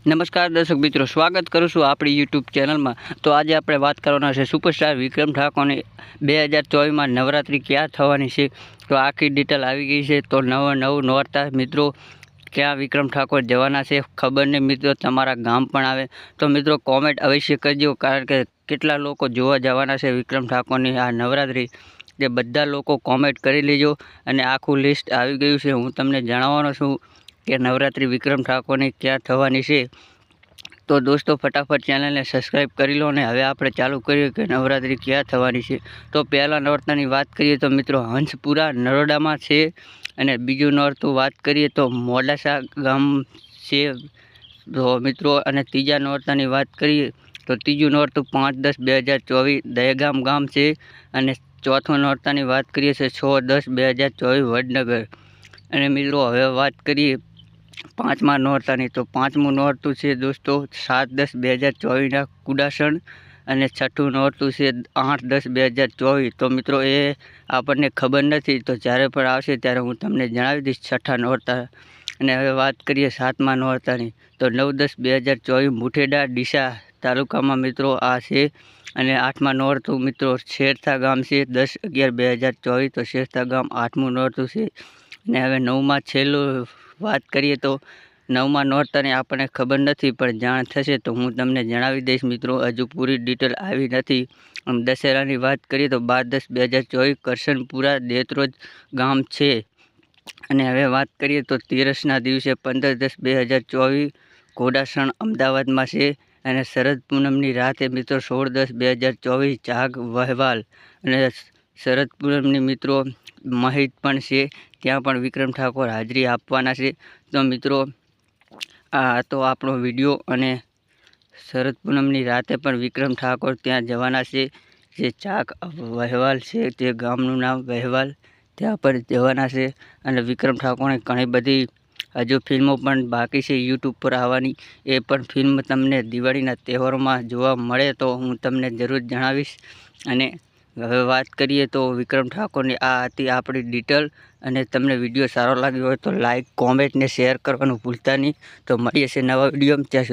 નમસ્કાર દર્શક મિત્રો, સ્વાગત કરું છું આપણી યુટ્યુબ ચેનલમાં। તો આજે આપણે વાત કરવાના છે સુપરસ્ટાર વિક્રમ ઠાકોરની 2024માં નવરાત્રિ ક્યાં થવાની છે। તો આખી ડિટેલ આવી ગઈ છે। તો નવું નોરતા મિત્રો ક્યાં વિક્રમ ઠાકોર જવાના છે ખબર નહીં મિત્રો, તમારા ગામ પણ આવે તો મિત્રો કોમેન્ટ અવશ્ય કરજો, કારણ કે કેટલા લોકો જોવા જવાના છે વિક્રમ ઠાકોરની આ નવરાત્રિ, જે બધા લોકો કોમેન્ટ કરી લેજો। અને આખું લિસ્ટ આવી ગયું છે, હું તમને જણાવવાનો છું કે નવરાત્રિ વિક્રમ ઠાકોરની ક્યાં થવાની છે। તો દોસ્તો ફટાફટ ચેનલને સબસ્ક્રાઈબ કરી લો અને હવે આપણે ચાલુ કરીએ કે નવરાત્રિ ક્યાં થવાની છે। તો પહેલાં નોરતાની વાત કરીએ તો મિત્રો હંસપુરા નરોડામાં છે, અને બીજું નોરતું વાત કરીએ તો મોડાસા ગામ છે તો મિત્રો, અને ત્રીજા નોરતાની વાત કરીએ તો ત્રીજું નોરતું 5/10/2024 દહેગામ ગામ છે, અને ચોથું નોરતાની વાત કરીએ તો 6/10/2024 વડનગર। અને મિત્રો હવે વાત કરીએ પાંચમા નોરતાની, તો પાંચમું નોરતું છે દોસ્તો 7/10/2024ના કુડાસણ, અને છઠ્ઠું નોરતું છે 8/10/2024। તો મિત્રો એ આપણને ખબર નથી, તો જ્યારે પણ આવશે ત્યારે હું તમને જણાવી દઈશ છઠ્ઠા નોરતા। અને હવે વાત કરીએ સાતમા નોરતાની, તો 9/10/2024 મુઠેડા ડીસા તાલુકામાં મિત્રો આ છે। અને આઠમા નોરતું મિત્રો શેરથા ગામ છે 10/11/2024, તો શેરથા ગામ આઠમું નોરતું છે। અને હવે નવમાં છેલ્લું વાત કરીએ તો નવમા નોરતાની આપણને ખબર નથી, પણ જાણ થશે તો હું તમને જણાવી દઈશ મિત્રો, હજુ પૂરી ડિટેલ આવી નથી। દશેરાની વાત કરીએ તો 12/10/2024 કરશનપુરા દેત્રોજ ગામ છે। અને હવે વાત કરીએ તો તેરસના દિવસે 15/10/2024 ઘોડાસણ અમદાવાદમાં છે। અને શરદ પૂનમની રાતે મિત્રો 16/10/2024 જાગ વહેવાલ, અને શરદ પૂનમની મિત્રો મહિત પણ છે, ત્યાં પણ વિક્રમ ઠાકોર હાજરી આપવાના છે। તો મિત્રો આ હતો આપણો વિડીયો, અને શરદ પૂનમની રાતે પણ વિક્રમ ઠાકોર ત્યાં જવાના છે, જે ચાક વહેવાલ છે તે ગામનું નામ વહેવાલ, ત્યાં પણ જવાના છે। અને વિક્રમ ઠાકોરની ઘણી બધી હજુ ફિલ્મો પણ બાકી છે યુટ્યુબ પર આવવાની, એ પણ ફિલ્મ તમને દિવાળીના તહેવારોમાં જોવા મળે તો હું તમને જરૂર જણાવીશ। અને હવે વાત કરીએ તો વિક્રમ ઠાકોરની આ હતી આપણી ડિટેલ, અને તમને વિડીયો સારો લાગ્યો હોય તો લાઇક, કોમેન્ટ ને શેર કરવાનું ભૂલતા નહીં। તો મળીએ છીએ નવા વિડીયોમાં, ત્યાં સુધી